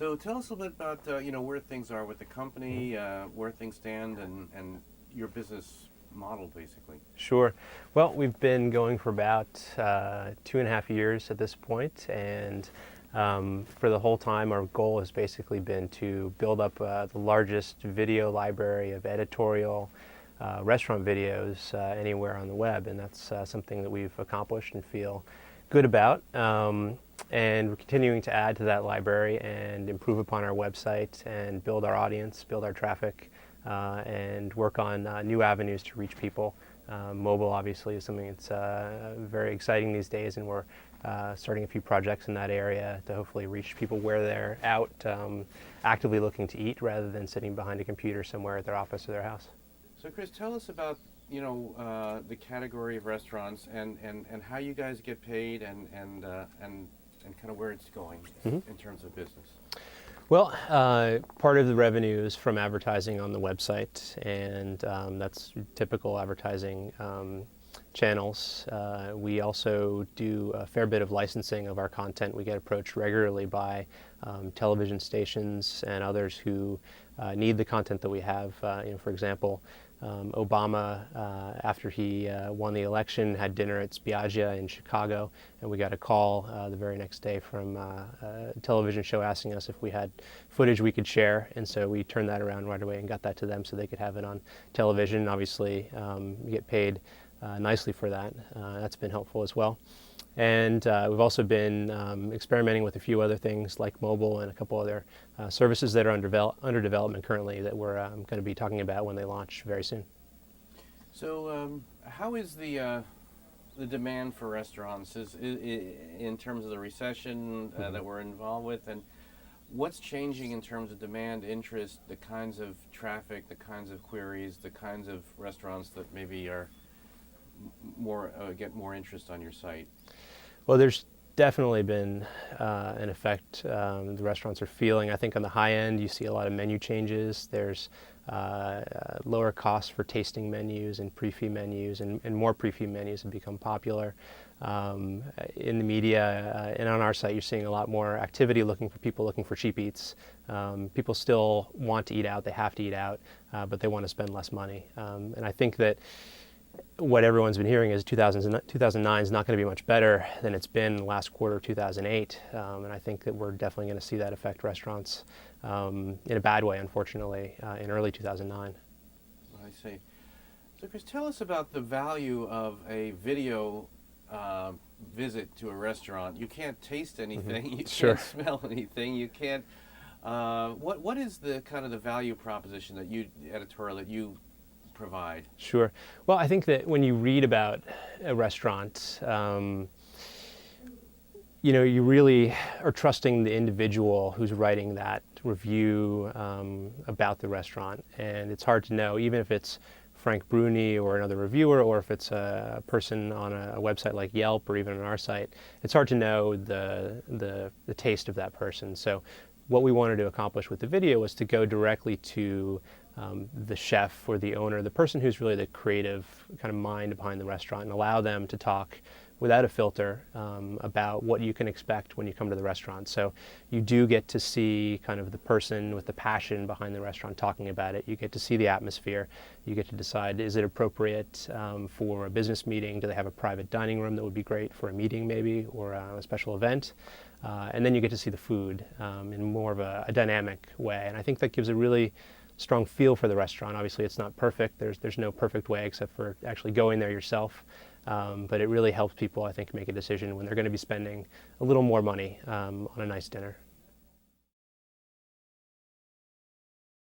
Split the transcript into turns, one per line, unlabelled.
So tell us a little bit about where things are with the company, where things stand, and your business model, basically.
Sure. Well, we've been going for about 2.5 years at this point, and for the whole time, our goal has basically been to build up the largest video library of editorial restaurant videos anywhere on the web, and that's something that we've accomplished and feel good about. And we're continuing to add to that library and improve upon our website and build our audience, build our traffic, and work on new avenues to reach people. Mobile obviously is something that's very exciting these days, and we're starting a few projects in that area to hopefully reach people where they're out actively looking to eat rather than sitting behind a computer somewhere at their office or their house.
So Chris, tell us about the category of restaurants and how you guys get paid and kind of where it's going in terms of business.
Well, part of the revenue is from advertising on the website, and that's typical advertising channels. We also do a fair bit of licensing of our content. We get approached regularly by television stations and others who need the content that we have. For example, Obama, after he won the election, had dinner at Spiaggia in Chicago, and we got a call the very next day from a television show asking us if we had footage we could share, and so we turned that around right away and got that to them so they could have it on television. Obviously, we get paid nicely for that. That's been helpful as well. And we've also been experimenting with a few other things like mobile and a couple other services that are under development currently that we're going to be talking about when they launch very soon.
So how is the demand for restaurants in terms of the recession that we're involved with, and what's changing in terms of demand, interest, the kinds of traffic, the kinds of queries, the kinds of restaurants that maybe are get more interest on your site?
Well, there's definitely been an effect the restaurants are feeling. I think on the high end, you see a lot of menu changes. There's lower costs for tasting menus and pre-fee menus, and more pre-fee menus have become popular. In the media and on our site, you're seeing a lot more activity people looking for cheap eats. People still want to eat out, they have to eat out, but they want to spend less money. And I think that what everyone's been hearing is 2009 is not going to be much better than it's been the last quarter of 2008. And I think that we're definitely going to see that affect restaurants in a bad way, unfortunately, in early 2009.
I see. So Chris, tell us about the value of a video visit to a restaurant. You can't taste anything, you
Sure.
can't smell anything, you can't... what is the kind of the value proposition that editorial that you provide?
Sure. Well, I think that when you read about a restaurant, you really are trusting the individual who's writing that review about the restaurant. And it's hard to know, even if it's Frank Bruni or another reviewer, or if it's a person on a website like Yelp or even on our site, it's hard to know the taste of that person. So what we wanted to accomplish with the video was to go directly to the chef or the owner, the person who's really the creative kind of mind behind the restaurant, and allow them to talk without a filter about what you can expect when you come to the restaurant. So you do get to see kind of the person with the passion behind the restaurant talking about it. You get to see the atmosphere. You get to decide, is it appropriate for a business meeting? Do they have a private dining room that would be great for a meeting maybe, or a special event? And then you get to see the food in more of a dynamic way. And I think that gives a really strong feel for the restaurant. Obviously, it's not perfect. There's no perfect way except for actually going there yourself. But it really helps people, I think, make a decision when they're going to be spending a little more money on a nice dinner.